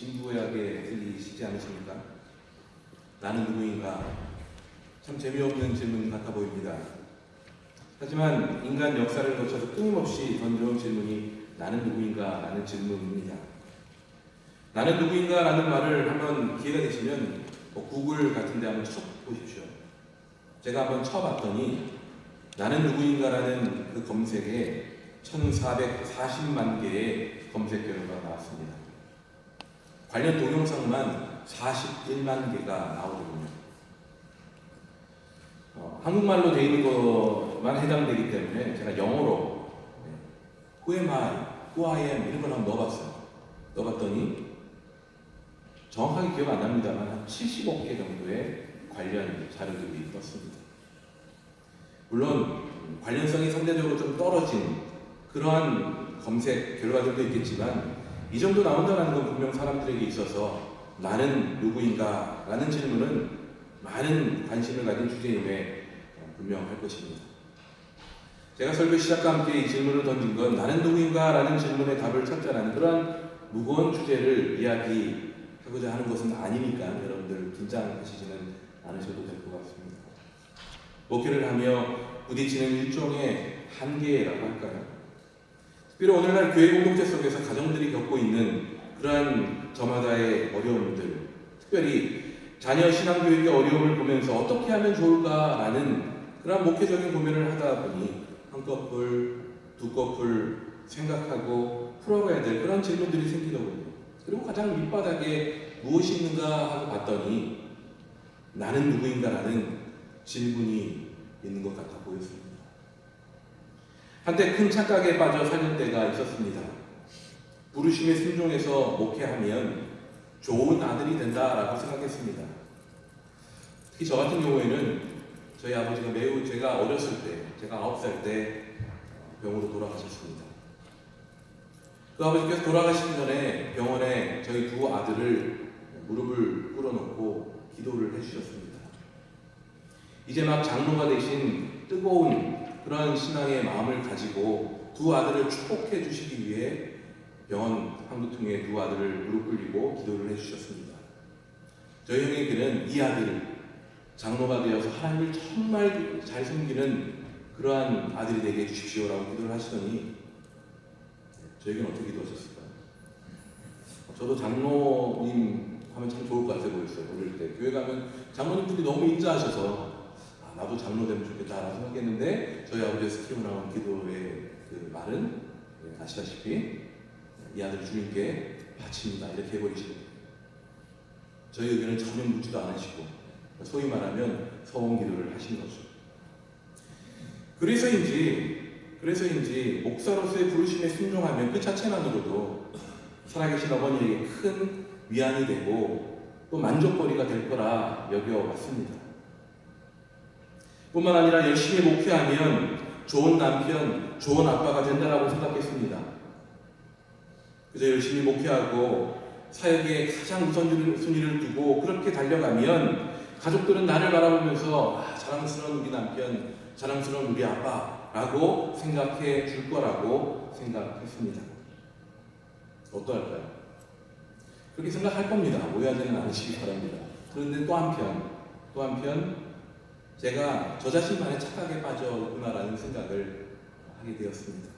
진부하게 들리시지 않으십니까? 나는 누구인가? 참 재미없는 질문 같아 보입니다. 하지만 인간 역사를 거쳐서 끊임없이 던져온 질문이 나는 누구인가? 라는 질문입니다. 나는 누구인가? 라는 말을 한번 기회가 되시면 구글 같은 데 한번 쳐보십시오. 제가 한번 쳐봤더니 나는 누구인가? 라는 그 검색에 1440만 개의 검색 결과가 나왔습니다. 관련 동영상만 41만 개가 나오더군요. 한국말로 되어 있는 것만 해당되기 때문에 제가 영어로 Who am I? Who I am? 이런 걸 한번 넣어봤어요. 넣어봤더니 정확하게 기억 안 납니다만 한 75개 정도의 관련 자료들이 떴습니다. 물론 관련성이 상대적으로 좀 떨어진 그러한 검색 결과들도 있겠지만 이 정도 나온다는 건 분명 사람들에게 있어서 나는 누구인가? 라는 질문은 많은 관심을 가진 주제임에 분명할 것입니다. 제가 설교 시작과 함께 이 질문을 던진 건 나는 누구인가? 라는 질문에 답을 찾자라는 그런 무거운 주제를 이야기하고자 하는 것은 아니니까 여러분들 긴장하시지는 않으셔도 될 것 같습니다. 목회를 하며 부딪히는 일종의 한계라고 할까요? 특별히 오늘날 교회 공동체 속에서 가정들이 겪고 있는 그러한 저마다의 어려움들, 특별히 자녀 신앙교육의 어려움을 보면서 어떻게 하면 좋을까라는 그런 목회적인 고민을 하다 보니 한 커플, 두 커플 생각하고 풀어가야 될 그런 질문들이 생기더군요. 그리고 가장 밑바닥에 무엇이 있는가 하고 봤더니 나는 누구인가라는 질문이 있는 것 같아 보였습니다. 한때 큰 착각에 빠져 살던 때가 있었습니다. 부르심에 순종해서 목회하면 좋은 아들이 된다라고 생각했습니다. 특히 저 같은 경우에는 저희 아버지가 매우 제가 어렸을 때, 제가 9살 때 병으로 돌아가셨습니다. 그 아버지께서 돌아가시기 전에 병원에 저희 두 아들을 무릎을 꿇어놓고 기도를 해주셨습니다. 이제 막 장로가 되신 뜨거운 그러한 신앙의 마음을 가지고 두 아들을 축복해 주시기 위해 병원 한구통에 두 아들을 무릎 꿇리고 기도를 해주셨습니다. 저희 형에게는 이 아들 장로가 되어서 하나님을 정말 잘 섬기는 그러한 아들이 되게 해주십시오라고 기도를 하시더니 저에게는 어떻게 기도하셨을까요? 저도 장로님 하면 참 좋을 것 같아 보였어요. 어릴 때 교회 가면 장로님들이 너무 인자하셔서 나도 장로 되면 좋겠다라고 생각했는데 저희 아버지의 스키고 나온 기도의 그 말은 아시다시피 이 아들 주님께 바칩니다 이렇게 해버리시고 저희 의견을 전혀 묻지도 않으시고 소위 말하면 서원 기도를 하신 거죠. 그래서인지 목사로서의 부르심에 순종하면 그 자체만으로도 살아계신 어머니에게 큰 위안이 되고 또 만족거리가 될 거라 여겨봤습니다. 뿐만 아니라 열심히 목회하면 좋은 남편, 좋은 아빠가 된다라고 생각했습니다. 그저 열심히 목회하고 사역에 가장 우선순위를 두고 그렇게 달려가면 가족들은 나를 바라보면서 자랑스러운 우리 남편, 자랑스러운 우리 아빠라고 생각해 줄 거라고 생각했습니다. 어떠할까요? 그렇게 생각할 겁니다. 오해하지는 않으시기 바랍니다. 그런데 또 한편 제가 저 자신만의 착각에 빠졌구나라는 생각을 하게 되었습니다.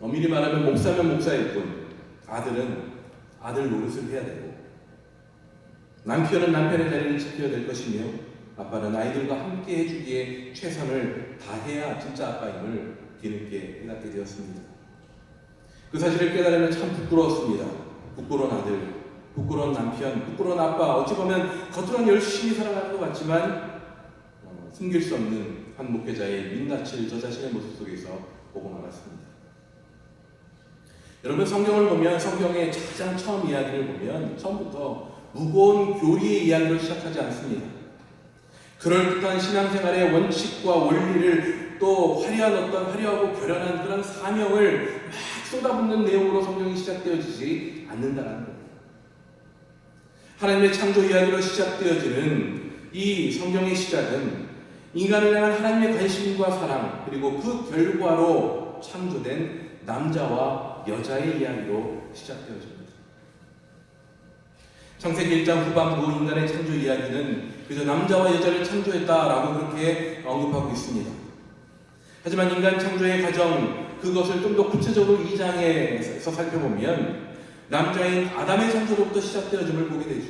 엄밀히 말하면 목사면 목사일 뿐 아들은 아들 노릇을 해야 되고 남편은 남편의 자리를 지켜야 될 것이며 아빠는 아이들과 함께 해주기에 최선을 다해야 진짜 아빠임을 뒤늦게 깨닫게 되었습니다. 그 사실을 깨달으면 참 부끄러웠습니다. 부끄러운 아들, 부끄러운 남편, 부끄러운 아빠, 어찌 보면 겉으로는 열심히 살아가는 것 같지만 숨길 수 없는 한 목회자의 민낯을 저 자신의 모습 속에서 보고 말았습니다. 여러분 성경을 보면 성경의 가장 처음 이야기를 보면 처음부터 무거운 교리의 이야기로 시작하지 않습니다. 그럴듯한 신앙생활의 원칙과 원리를 또 화려하고 결연한 그런 사명을 막 쏟아붓는 내용으로 성경이 시작되어지지 않는다는 거예요. 하나님의 창조 이야기로 시작되어지는 이 성경의 시작은 인간을 향한 하나님의 관심과 사랑 그리고 그 결과로 창조된 남자와 여자의 이야기로 시작되어집니다. 창세기 1장 후반부 인간의 창조 이야기는 그저 남자와 여자를 창조했다라고 그렇게 언급하고 있습니다. 하지만 인간 창조의 과정, 그것을 좀 더 구체적으로 2장에서 살펴보면 남자인 아담의 창조로부터 시작되어짐을 보게 되죠.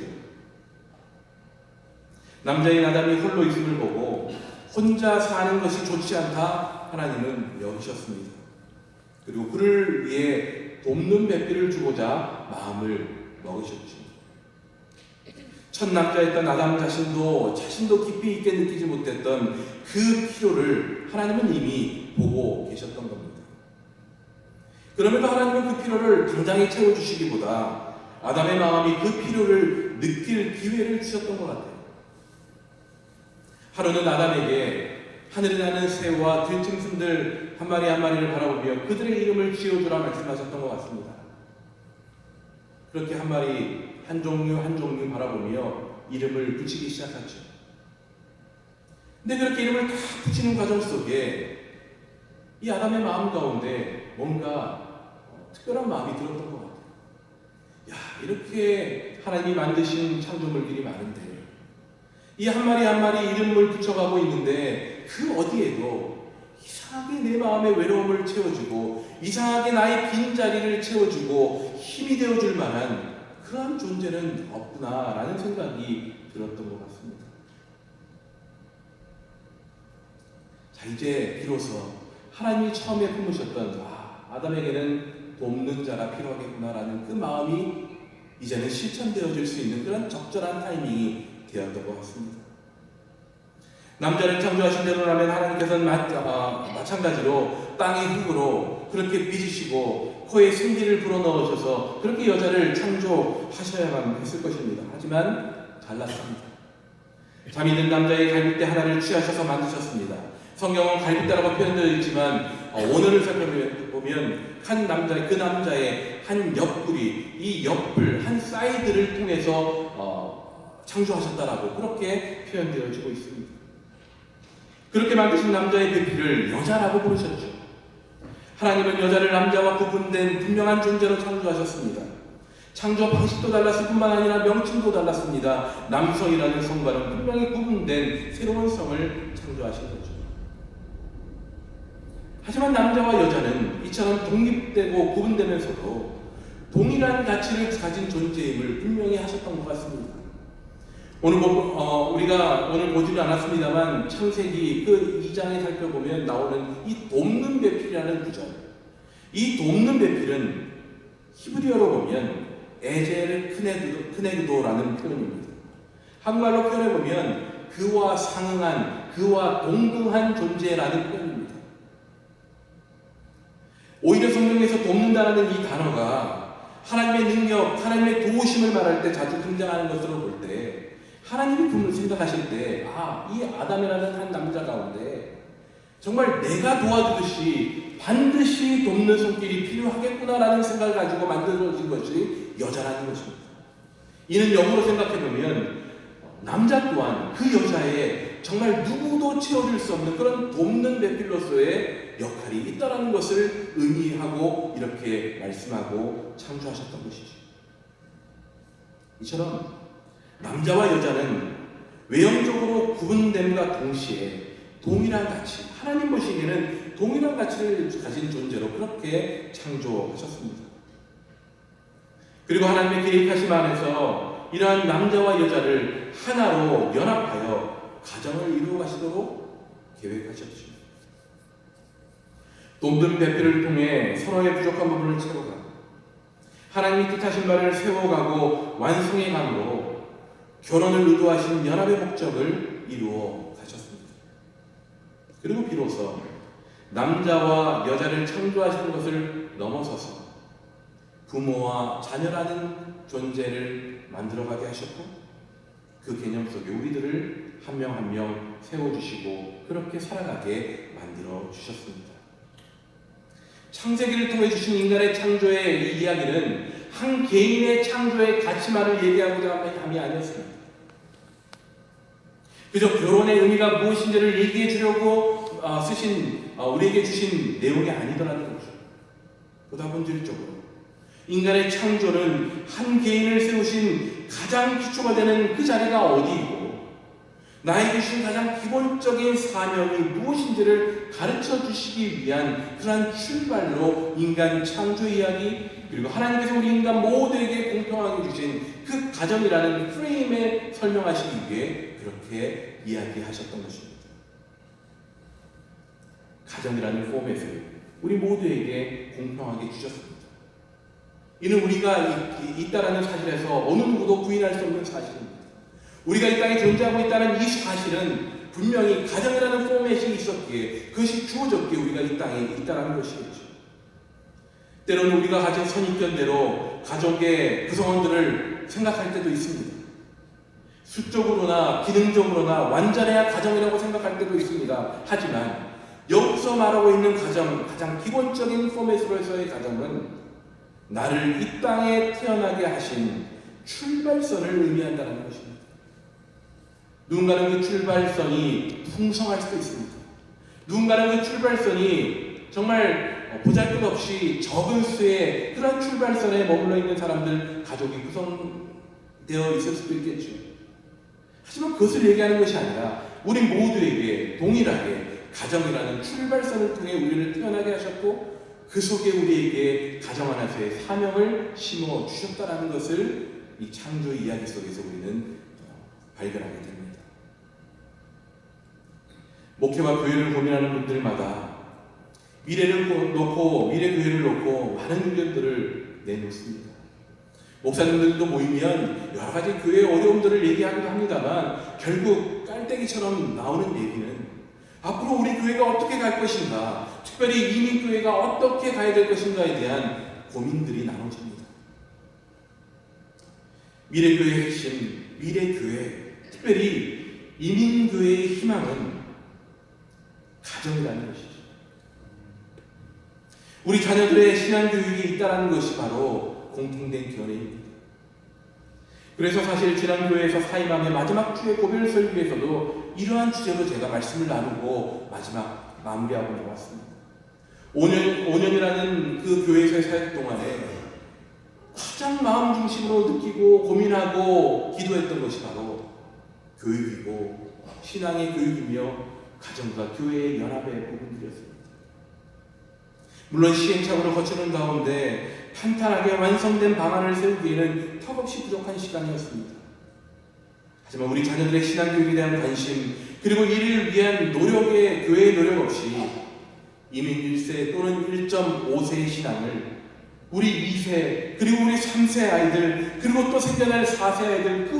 남자인 아담이 홀로 있음을 보고 혼자 사는 것이 좋지 않다 하나님은 여기셨습니다. 그리고 그를 위해 돕는 배필을 주고자 마음을 먹으셨죠. 첫 남자였던 아담 자신도 깊이 있게 느끼지 못했던 그 필요를 하나님은 이미 보고 계셨던 겁니다. 그럼에도 하나님은 그 필요를 당장에 채워주시기보다 아담의 마음이 그 필요를 느낄 기회를 주셨던 것 같아요. 하루는 아담에게 하늘에 나는 새와 들짐승들 한 마리 한 마리를 바라보며 그들의 이름을 지어주라 말씀하셨던 것 같습니다. 그렇게 한 마리 한 종류 한 종류 바라보며 이름을 붙이기 시작하죠. 근데 그렇게 이름을 다 붙이는 과정 속에 이 아담의 마음 가운데 뭔가 특별한 마음이 들었던 것 같아요. 야, 이렇게 하나님이 만드신 창조물들이 많은데 이 한 마리 한 마리 이름을 붙여가고 있는데 그 어디에도 이상하게 내 마음의 외로움을 채워주고 이상하게 나의 빈자리를 채워주고 힘이 되어줄 만한 그런 존재는 없구나라는 생각이 들었던 것 같습니다. 자, 이제 비로소 하나님이 처음에 품으셨던 아담에게는 돕는 자가 필요하겠구나라는 그 마음이 이제는 실천되어질 수 있는 그런 적절한 타이밍이 되었던 것 같습니다. 남자를 창조하신 대로라면 하나님께서는 마찬가지로 땅의 흙으로 그렇게 빚으시고 코에 생기를 불어넣으셔서 그렇게 여자를 창조하셔야만 했을 것입니다. 하지만 달랐습니다. 잠이 든 남자의 갈빗대 하나를 취하셔서 만드셨습니다. 성경은 갈빗대라고 표현되어 있지만 오늘을 살펴보면 그 남자의 한 옆구리, 이 옆을, 한 사이드를 통해서 창조하셨다라고 그렇게 표현되어지고 있습니다. 그렇게 만드신 남자의 배필을 여자라고 부르셨죠. 하나님은 여자를 남자와 구분된 분명한 존재로 창조하셨습니다. 창조 방식도 달랐을 뿐만 아니라 명칭도 달랐습니다. 남성이라는 성과는 분명히 구분된 새로운 성을 창조하신 거죠. 하지만 남자와 여자는 이처럼 독립되고 구분되면서도 동일한 가치를 가진 존재임을 분명히 하셨던 것 같습니다. 우리가 오늘 보지는 않았습니다만 창세기 그 2장에 살펴보면 나오는 이 돕는 배필이라는 구절. 이 돕는 배필은 히브리어로 보면 에젤 크네그도라는 표현입니다. 한국말로 표현해보면 그와 상응한, 그와 동등한 존재라는 표현입니다. 오히려 성경에서 돕는다는 이 단어가 하나님의 능력, 하나님의 도우심을 말할 때 자주 등장하는 것으로 볼 때 하나님이 생각하실 때 이 아담이라는 한 남자 가운데 정말 내가 도와주듯이 반드시 돕는 손길이 필요하겠구나라는 생각을 가지고 만들어진 것이 여자라는 것입니다. 이는 역으로 생각해보면 남자 또한 그 여자의 정말 누구도 채워줄 수 없는 그런 돕는 배필로서의 역할이 있다는 것을 의미하고 이렇게 말씀하고 창조하셨던 것이죠. 이처럼 남자와 여자는 외형적으로 구분됨과 동시에 동일한 가치, 하나님 보시기에는 동일한 가치를 가진 존재로 그렇게 창조하셨습니다. 그리고 하나님의 계획하심 안에서 이러한 남자와 여자를 하나로 연합하여 가정을 이루어 가시도록 계획하셨죠. 돕는 배필을 통해 서로의 부족한 부분을 채워가고 하나님이 뜻하신 바를 세워가고 완성해감으로 결혼을 의도하신 연합의 목적을 이루어 가셨습니다. 그리고 비로소 남자와 여자를 창조하신 것을 넘어서서 부모와 자녀라는 존재를 만들어가게 하셨고 그 개념 속에 우리들을 한 명 한 명 세워주시고 그렇게 살아가게 만들어 주셨습니다. 창세기를 통해 주신 인간의 창조의 이 이야기는 한 개인의 창조의 가치만을 얘기하고자 하는 감이 아니었습니다. 그저 결혼의 의미가 무엇인지를 얘기해 주려고 우리에게 주신 내용이 아니더라는 거죠. 보다 본질적으로 인간의 창조는 한 개인을 세우신 가장 기초가 되는 그 자리가 어디이고 나에게 주신 가장 기본적인 사명이 무엇인지를 가르쳐 주시기 위한 그러한 출발로 인간 창조 이야기, 그리고 하나님께서 우리 인간 모두에게 공평하게 주신 그 가정이라는 프레임에 설명하시기 위해 그렇게 이야기하셨던 것입니다. 가정이라는 포맷을 우리 모두에게 공평하게 주셨습니다. 이는 우리가 있다라는 사실에서 어느 누구도 부인할 수 없는 사실입니다. 우리가 이 땅에 존재하고 있다는 이 사실은 분명히 가정이라는 포맷이 있었기에, 그것이 주어졌기에 우리가 이 땅에 있다는 것이겠죠. 때로는 우리가 가진 선입견대로 가족의 구성원들을 생각할 때도 있습니다. 수적으로나 기능적으로나 완전해야 가정이라고 생각할 때도 있습니다. 하지만 여기서 말하고 있는 가정, 가장 기본적인 포맷으로서의 가정은 나를 이 땅에 태어나게 하신 출발선을 의미한다는 것입니다. 누군가는 그 출발선이 풍성할 수도 있습니다. 누군가는 그 출발선이 정말 보잘것없이 적은 수의 그런 출발선에 머물러 있는 사람들, 가족이 구성되어 있을 수도 있겠죠. 하지만 그것을 얘기하는 것이 아니라 우리 모두에게 동일하게 가정이라는 출발선을 통해 우리를 태어나게 하셨고 그 속에 우리에게 가정 안에서의 사명을 심어 주셨다는 것을 이 창조 이야기 속에서 우리는 발견하게 됩니다. 목회와 교회를 고민하는 분들마다 미래를 놓고, 미래 교회를 놓고 많은 의견들을 내놓습니다. 목사님들도 모이면 여러 가지 교회의 어려움들을 얘기하기도 합니다만 결국 깔때기처럼 나오는 얘기는 앞으로 우리 교회가 어떻게 갈 것인가, 특별히 이민교회가 어떻게 가야 될 것인가에 대한 고민들이 나눠집니다. 미래교회의 핵심, 미래교회, 특별히 이민교회의 희망은 가정이라는 것이죠. 우리 자녀들의 신앙교육이 있다는 것이 바로 공통된 견해입니다. 그래서 사실 지난교회에서 사임함의 마지막 주의 고별 설교에서도 이러한 주제로 제가 말씀을 나누고 마지막 마무리하고 나왔습니다. 5년이라는 그 교회에서의 사역 동안에 가장 마음 중심으로 느끼고 고민하고 기도했던 것이 바로 교육이고 신앙의 교육이며 가정과 교회의 연합의 부분들이었습니다. 물론 시행착오를 거치는 가운데 탄탄하게 완성된 방안을 세우기에는 턱없이 부족한 시간이었습니다. 하지만 우리 자녀들의 신앙교육에 대한 관심, 그리고 이를 위한 노력의 교회의 노력 없이 이민 1세 또는 1.5세의 신앙을 우리 2세, 그리고 우리 3세 아이들, 그리고 또 생겨날 4세 아이들, 그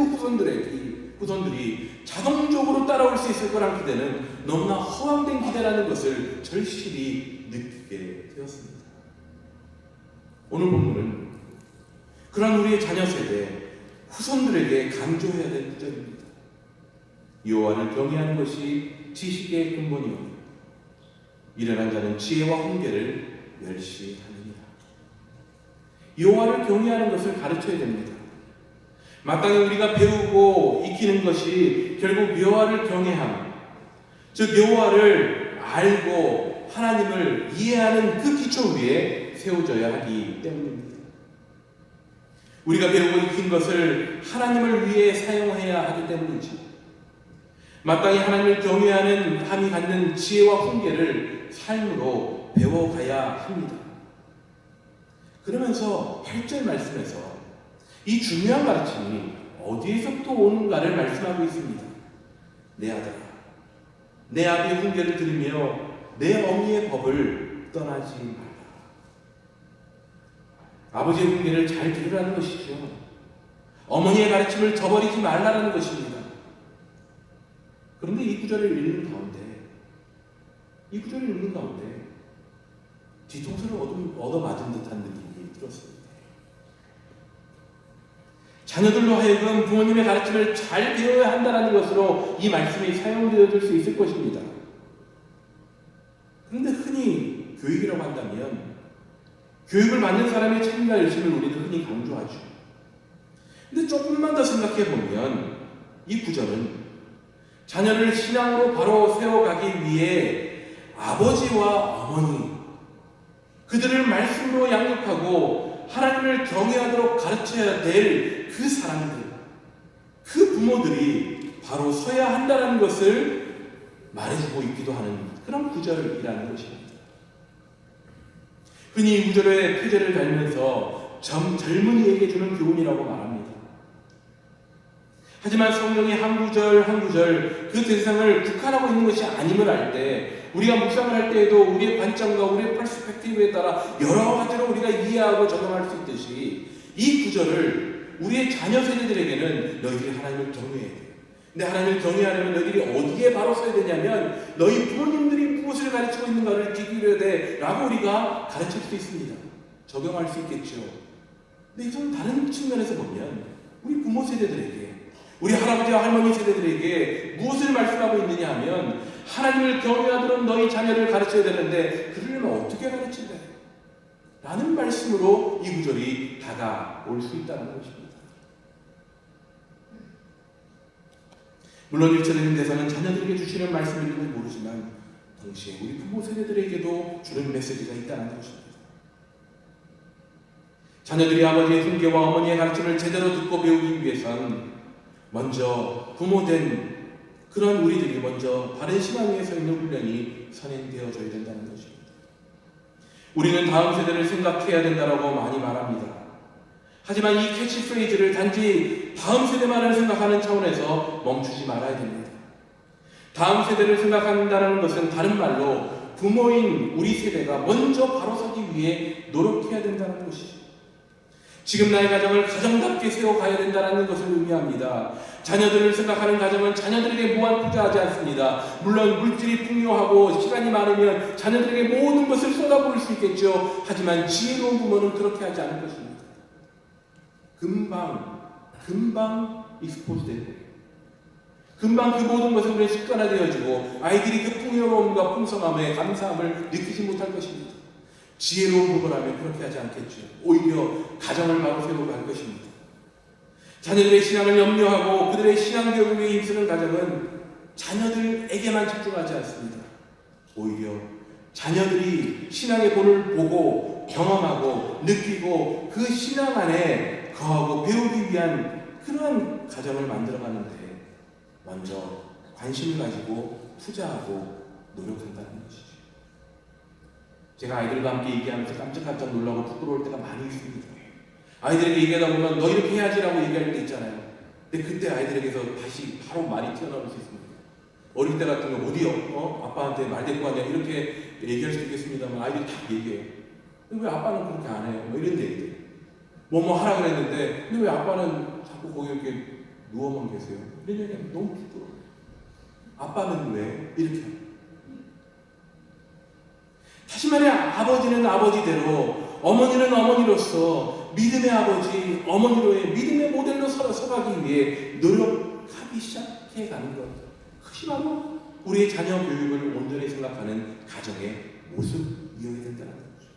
후손들이 자동적으로 따라올 수 있을 거란 기대는 너무나 허황된 기대라는 것을 절실히 느끼게 되었습니다. 오늘 본문은 그런 우리의 자녀 세대, 후손들에게 강조해야 될 구절입니다. 여호와를 경외하는 것이 지식의 근본이오니 미련한 자는 지혜와 훈계를 멸시하느니라. 여호와를 경외하는 것을 가르쳐야 됩니다. 마땅히 우리가 배우고 익히는 것이 결국 여호와를 경외함, 즉 여호와를 알고 하나님을 이해하는 그 기초 위에 세워져야 하기 때문입니다. 우리가 배우고 익힌 것을 하나님을 위해 사용해야 하기 때문이지, 마땅히 하나님을 경외하는 함이 갖는 지혜와 훈계를 삶으로 배워가야 합니다. 그러면서 8절 말씀에서 이 중요한 가르침이 어디에서부터 오는가를 말씀하고 있습니다. 내 아들아, 내 아비의 훈계를 들으며 내 어미의 법을 떠나지 말라. 아버지의 훈계를 잘 들으라는 것이죠. 어머니의 가르침을 저버리지 말라는 것입니다. 그런데 이 구절을 읽는 가운데 뒤통수를 얻어맞은 듯한 느낌이 들었습니다. 자녀들로 하여금 부모님의 가르침을 잘 배워야 한다는 것으로 이 말씀이 사용되어질 수 있을 것입니다. 그런데 흔히 교육이라고 한다면 교육을 받는 사람의 책임과 열심을 우리는 흔히 강조하죠. 근데 조금만 더 생각해 보면 이 구절은 자녀를 신앙으로 바로 세워가기 위해 아버지와 어머니, 그들을 말씀으로 양육하고 하나님을 경외하도록 가르쳐야 될 그 사람들, 그 부모들이 바로 서야 한다는 것을 말해주고 있기도 하는 그런 구절이라는 것입니다. 흔히 이 구절의 표제를 달면서 젊은이에게 주는 교훈이라고 말합니다. 하지만 성경이 한 구절 한 구절 그 대상을 국한하고 있는 것이 아님을 알 때, 우리가 묵상을 할 때에도 우리의 관점과 우리의 퍼스펙티브에 따라 여러 가지로 우리가 이해하고 적용할 수 있듯이, 이 구절을 우리의 자녀 세대들에게는 너희들이 하나님을 경외해야 돼. 근데 하나님을 경외하려면 너희들이 어디에 바로 서야 되냐면 너희 부모님들이 무엇을 가르치고 있는가를 기울여야 돼 라고 우리가 가르칠 수 있습니다. 적용할 수 있겠죠. 근데 좀 다른 측면에서 보면 우리 부모 세대들에게, 우리 할아버지와 할머니 세대들에게 무엇을 말씀하고 있느냐 하면, 하나님을 경외하도록 너희 자녀를 가르쳐야 되는데 그러려면 어떻게 가르칠래? 라는 말씀으로 이 구절이 다가올 수 있다는 것입니다. 물론 일차적인 대상은 자녀들에게 주시는 말씀인지 모르지만 동시에 우리 부모 세대들에게도 주는 메시지가 있다는 것입니다. 자녀들이 아버지의 훈계와 어머니의 가르침을 제대로 듣고 배우기 위해선 먼저 부모된 그런 우리들이 먼저 바른 신앙 위에 서 있는 훈련이 선행되어져야 된다는 것입니다. 우리는 다음 세대를 생각해야 된다고 많이 말합니다. 하지만 이 캐치프레이즈를 단지 다음 세대만을 생각하는 차원에서 멈추지 말아야 됩니다. 다음 세대를 생각한다는 것은 다른 말로 부모인 우리 세대가 먼저 바로 서기 위해 노력해야 된다는 것이죠. 지금 나의 가정을 가정답게 세워가야 된다는 것을 의미합니다. 자녀들을 생각하는 가정은 자녀들에게 무한 투자하지 않습니다. 물론 물질이 풍요하고 시간이 많으면 자녀들에게 모든 것을 쏟아부을 수 있겠죠. 하지만 지혜로운 부모는 그렇게 하지 않을 것입니다. 금방 익스포즈 되고, 금방 그 모든 것에 우리는 습관화되어지고 아이들이 그 풍요로움과 풍성함에 감사함을 느끼지 못할 것입니다. 지혜로운 부모라면 그렇게 하지 않겠죠. 오히려 가정을 바로 세우고 할 것입니다. 자녀들의 신앙을 염려하고 그들의 신앙 교육에 힘쓰는 가정은 자녀들에게만 집중하지 않습니다. 오히려 자녀들이 신앙의 본을 보고 경험하고 느끼고 그 신앙 안에 거하고 배우기 위한 그러한 가정을 만들어가는데 먼저 관심을 가지고 투자하고 노력한다는 것이죠. 제가 아이들과 함께 얘기하면서 깜짝깜짝 놀라고 부끄러울 때가 많이 있습니다. 아이들에게 얘기하다 보면 너 이렇게 해야지라고 얘기할 때 있잖아요. 근데 그때 아이들에게서 다시 바로 말이 튀어나올 수 있습니다. 어릴 때 같은 거 어디요? 아빠한테 말 대꾸 하냐 이렇게 얘기할 수 있겠습니다만 아이들이 딱 얘기해요. 왜 아빠는 그렇게 안 해요? 뭐 이런 얘기들. 뭐뭐 하라 그랬는데 근데 왜 아빠는 자꾸 거기 이렇게 누워만 계세요? 이런 얘기하면 너무 부끄러워요. 아빠는 왜? 이렇게 합니다. 다시 말해 아버지는 아버지대로, 어머니는 어머니로서 믿음의 아버지, 어머니로의 믿음의 모델로 서가기 위해 노력하기 시작해가는 것. 그것이 바로 우리의 자녀 교육을 온전히 생각하는 가정의 모습이어야 된다는 거죠.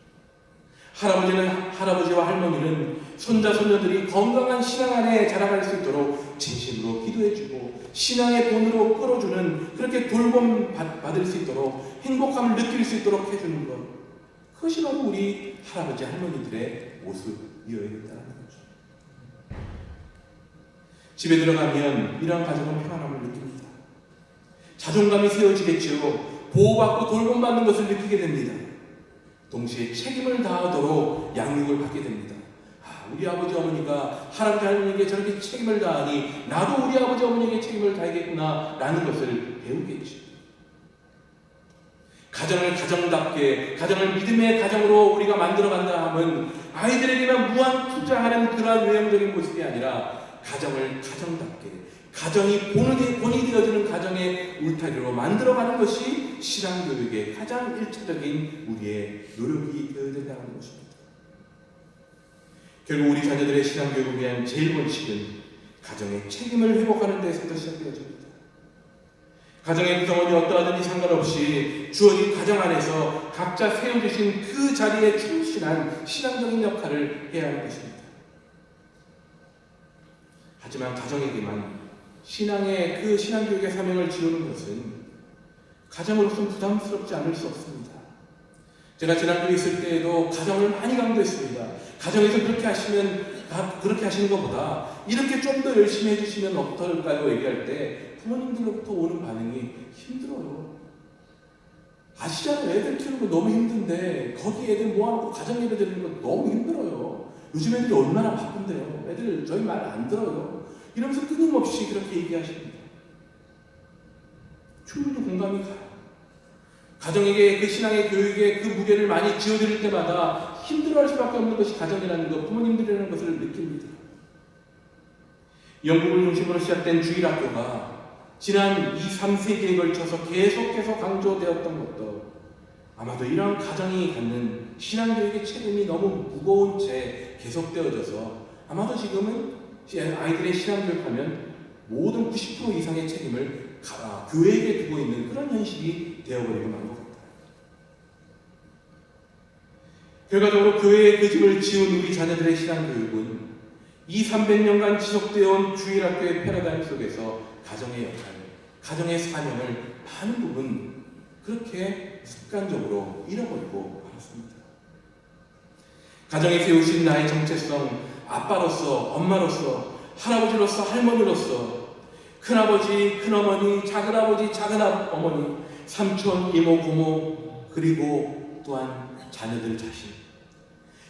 할아버지와 할머니는 손자, 손녀들이 건강한 신앙 안에 자라갈 수 있도록 진심으로 기도해주고 신앙의 본으로 끌어주는, 그렇게 돌봄 받을 수 있도록 행복함을 느낄 수 있도록 해주는 것. 그것이 바로 우리 할아버지, 할머니들의 모습이어야 된다는 거죠. 집에 들어가면 이러한 가정은 평안함을 느낍니다. 자존감이 세워지겠죠. 보호받고 돌봄받는 것을 느끼게 됩니다. 동시에 책임을 다하도록 양육을 받게 됩니다. 우리 아버지 어머니가 할아버지 할머니에게 저렇게 책임을 다하니 나도 우리 아버지 어머니에게 책임을 다하겠구나 라는 것을 배우겠죠. 가정을 가정답게, 가정을 믿음의 가정으로 우리가 만들어간다 하면 아이들에게만 무한 투자하는 그러한 외형적인 모습이 아니라 가정을 가정답게, 가정이 본이 되어지는 가정의 울타리로 만들어가는 것이 신앙교육의 가장 일차적인 우리의 노력이 되어야 된다는 것입니다. 결국 우리 자녀들의 신앙교육을 위한 제일 원칙은 가정의 책임을 회복하는 데서부터 시작되어집니다. 가정의 구성원이 어떠하든지 상관없이 주어진 가정 안에서 각자 세워주신 그 자리에 충실한 신앙적인 역할을 해야 하는 것입니다. 하지만 가정에게만 신앙의 그 신앙교육의 사명을 지우는 것은 가정으로서는 부담스럽지 않을 수 없습니다. 제가 지난주에 있을 때에도 가정을 많이 강조했습니다. 가정에서 그렇게 하시는 것보다 이렇게 좀 더 열심히 해주시면 어떨까요? 얘기할 때 부모님들로부터 오는 반응이 힘들어요. 아시잖아요. 애들 키우는 거 너무 힘든데 거기 애들 모아놓고 가정 예배 드리는 거 너무 힘들어요. 요즘 애들이 얼마나 바쁜데요. 애들 저희 말 안 들어요. 이러면서 끊임없이 그렇게 얘기하십니다. 충분히 공감이 가요. 가정에게 그 신앙의 교육에 그 무게를 많이 지어드릴 때마다 힘들어할 수밖에 없는 것이 가정이라는 것, 부모님들이라는 것을 느낍니다. 영국을 중심으로 시작된 주일학교가 지난 2, 3세기에 걸쳐서 계속해서 강조되었던 것도 아마도 이런 가정이 갖는 신앙교육의 책임이 너무 무거운 채 계속되어져서 아마도 지금은 아이들의 신앙교육하면 모든 90% 이상의 책임을 교회에게 두고 있는 그런 현실이 되어버리고 만 것 같아요. 결과적으로 교회의 그 짐을 지운 우리 자녀들의 신앙교육은 200~300년간 지속되어 온 주일학교의 패러다임 속에서 가정의 역할, 가정의 사명을 많은 부분 그렇게 습관적으로 잃어버리고 말았습니다. 가정에 세우신 나의 정체성, 아빠로서, 엄마로서, 할아버지로서, 할머니로서, 큰아버지, 큰어머니, 작은아버지, 작은어머니, 삼촌, 이모, 고모, 그리고 또한 자녀들 자신.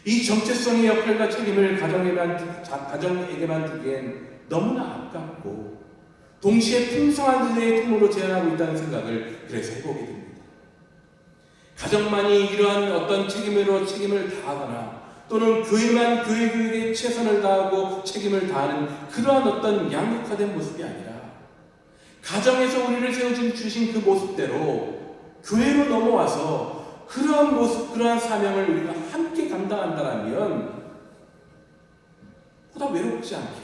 이 정체성의 역할과 책임을 가정에게만 두기엔 너무나 아깝고 동시에 풍성한 은혜의 통로로 제안하고 있다는 생각을 그래서 해보게 됩니다. 가정만이 이러한 어떤 책임을 다하거나 또는 교회만 교회 교육에 최선을 다하고 책임을 다하는 그러한 어떤 양극화된 모습이 아니라 가정에서 우리를 세워주신 그 모습대로 교회로 넘어와서 그러한 모습, 그러한 사명을 우리가 함께 감당한다면 보다 외롭지 않게,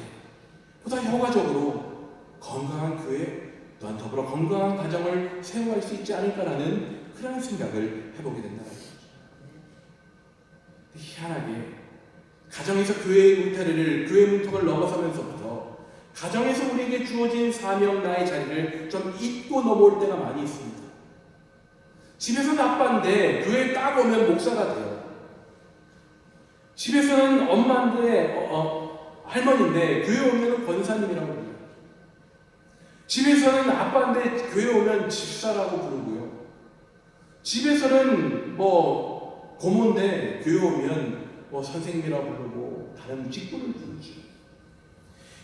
보다 효과적으로 건강한 교회, 또한 더불어 건강한 가정을 세워갈 수 있지 않을까라는 그러한 생각을 해보게 된다는 거죠. 희한하게 가정에서 교회의 울타리를, 교회 문턱을 넘어서면서부터 가정에서 우리에게 주어진 사명, 나의 자리를 좀 잊고 넘어올 때가 많이 있습니다. 집에서는 아빠인데 교회에 딱 오면 목사가 돼요. 집에서는 엄마인데 할머니인데 교회 오면 권사님이라고 불러요. 집에서는 아빠인데 교회 오면 집사라고 부르고요. 집에서는 고모인데 교회 오면 선생님이라고 부르고 다른 직분을 부르죠.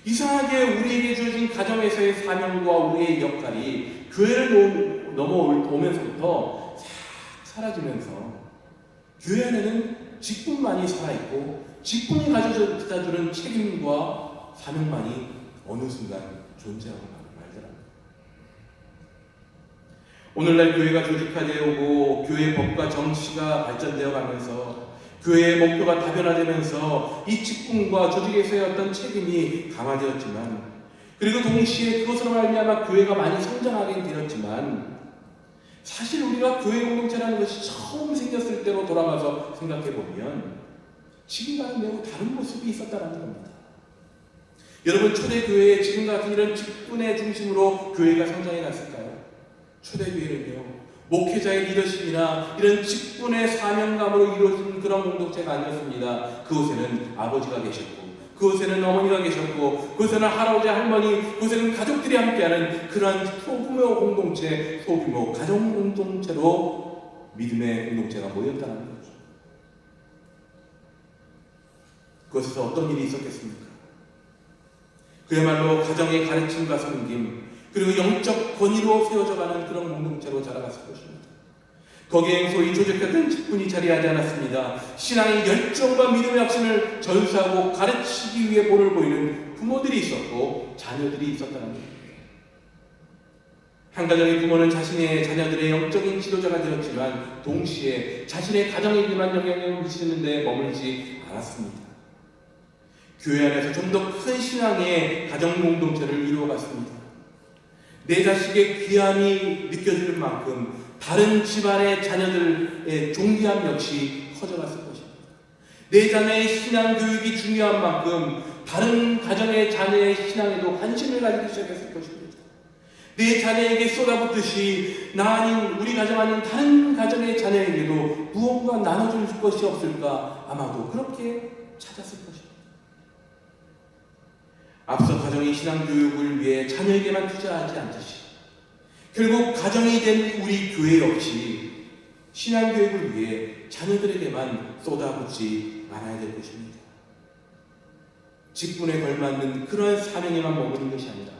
이상하게 우리에게 주어진 가정에서의 사명과 우리의 역할이 교회를 넘어오면서부터 사라지면서 교회 안에는 직분만이 살아있고 직분이 가져다주는 책임과 사명만이 어느 순간 존재하고 말더랍니다. 오늘날 교회가 조직화되어 오고 교회 법과 정치가 발전되어 가면서 교회의 목표가 다변화되면서 이 직분과 조직에서의 어떤 책임이 강화되었지만 그리고 동시에 그것으로 말미암아 교회가 많이 성장하게 되었지만 사실 우리가 교회 공동체라는 것이 처음 생겼을 때로 돌아가서 생각해보면 지금과는 매우 다른 모습이 있었다는 겁니다. 여러분, 초대교회에 지금 같은 이런 직분의 중심으로 교회가 성장해 났을까요? 초대교회는요, 목회자의 리더십이나 이런 직분의 사명감으로 이루어진 그런 공동체가 아니었습니다. 그곳에는 아버지가 계셨고 그곳에는 어머니가 계셨고 그곳에는 할아버지, 할머니, 그곳에는 가족들이 함께하는 그러한 소규모 공동체, 소규모 가정 공동체로 믿음의 공동체가 모였다는 거죠. 그것에서 어떤 일이 있었겠습니까? 그야말로 가정의 가르침과 섬김, 그리고 영적 권위로 세워져가는 그런 공동체로 자라갔을 것입니다. 거기엔 소위 조직화된 직분이 자리하지 않았습니다. 신앙의 열정과 믿음의 확신을 전수하고 가르치기 위해 본을 보이는 부모들이 있었고 자녀들이 있었다는 겁니다. 한 가정의 부모는 자신의 자녀들의 영적인 지도자가 되었지만 동시에 자신의 가정에게만 영향을 미치는 데 머물지 않았습니다. 교회 안에서 좀 더 큰 신앙의 가정 공동체를 이루어갔습니다. 내 자식의 귀함이 느껴지는 만큼 다른 집안의 자녀들의 존귀함 역시 커져갔을 것입니다. 내 자녀의 신앙 교육이 중요한 만큼 다른 가정의 자녀의 신앙에도 관심을 가지기 시작했을 것입니다. 내 자녀에게 쏟아붓듯이 나 아닌 우리 가정 아닌 다른 가정의 자녀에게도 무언가 나눠줄 것이 없을까? 아마도 그렇게 찾았을 것입니다. 앞서 가정의 신앙교육을 위해 자녀에게만 투자하지 않듯이 결국 가정이 된 우리 교회 역시 신앙교육을 위해 자녀들에게만 쏟아붓지 말아야 될 것입니다. 직분에 걸맞는 그러한 사명에만 머무는 것이 아니라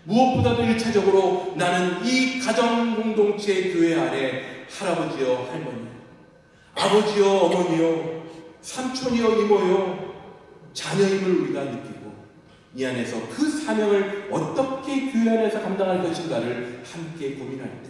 무엇보다도 1차적으로 나는 이 가정 공동체 교회 안에 할아버지여 할머니요, 아버지여 어머니요, 삼촌이여 이모요, 자녀임을 우리가 느끼고 이 안에서 그 사명을 어떻게 교회 안에서 감당할 것인가를 함께 고민할 때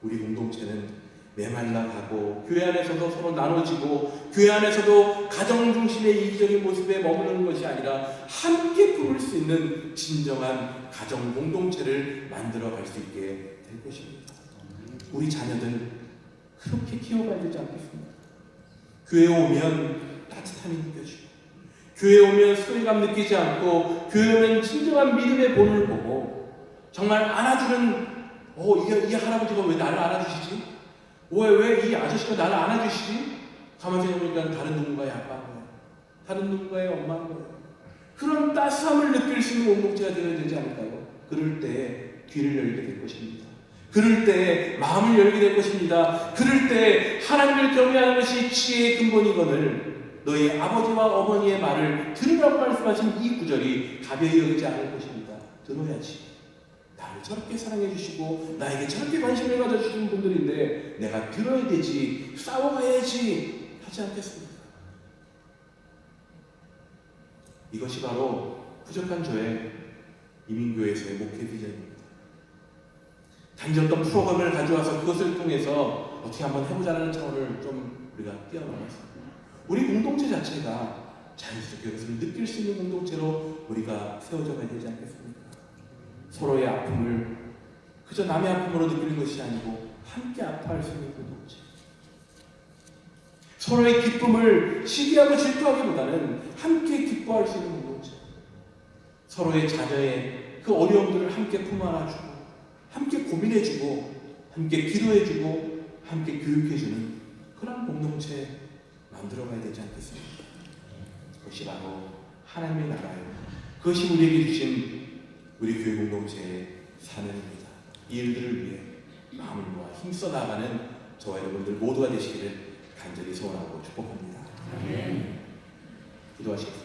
우리 공동체는 메말라가고 교회 안에서도 서로 나눠지고 교회 안에서도 가정 중심의 이기적인 모습에 머무르는 것이 아니라 함께 품을 수 있는 진정한 가정 공동체를 만들어갈 수 있게 될 것입니다. 우리 자녀들 그렇게 키워가야 되지 않겠습니까? 교회에 오면 따뜻함이 느껴지고 교회에 오면 소외감 느끼지 않고 교회에 오면 진정한 믿음의 본을 보고 정말 안아주는 이 할아버지가 왜 나를 안아주시지? 왜 이 아저씨가 나를 안아주시지? 가만히 생각해보니까 다른 누군가의 아빠인 거예요. 다른 누군가의 엄마인 거예요. 그런 따스함을 느낄 수 있는 공동체가 되어야 되지 않을까요? 그럴 때 귀를 열게 될 것입니다. 그럴 때 마음을 열게 될 것입니다. 그럴 때 하나님을 경외하는 것이 지혜의 근본이거늘 너희 아버지와 어머니의 말을 들으라고 말씀하신 이 구절이 가벼이 여기지 않을 것입니다. 들어야지. 나를 저렇게 사랑해 주시고 나에게 저렇게 관심을 가져주시는 분들인데 내가 들어야 되지, 싸워가야지 하지 않겠습니까? 이것이 바로 부족한 저의 이민교회에서의 목회 비전입니다. 단지 어떤 프로그램을 가져와서 그것을 통해서 어떻게 한번 해보자는 차원을 좀 우리가 뛰어넘었습니다. 우리 공동체 자체가 자연스럽게 그것을 느낄 수 있는 공동체로 우리가 세워져 가야 되지 않겠습니까? 서로의 아픔을 그저 남의 아픔으로 느끼는 것이 아니고 함께 아파할 수 있는 공동체. 서로의 기쁨을 시기하고 질투하기보다는 함께 기뻐할 수 있는 공동체. 서로의 자녀의 그 어려움들을 함께 품 안아주고 함께 고민해주고 함께 기도해주고 함께 교육해주는 그런 공동체 만들어가야 되지 않겠습니까? 그것이 바로 하나님의 나라예요. 그것이 우리에게 주신 우리 교회 공동체의 사명입니다. 이 일들을 위해 마음을 모아 힘써 나가는 저와 여러분들 모두가 되시기를 간절히 소원하고 축복합니다. 기도하시겠습니다.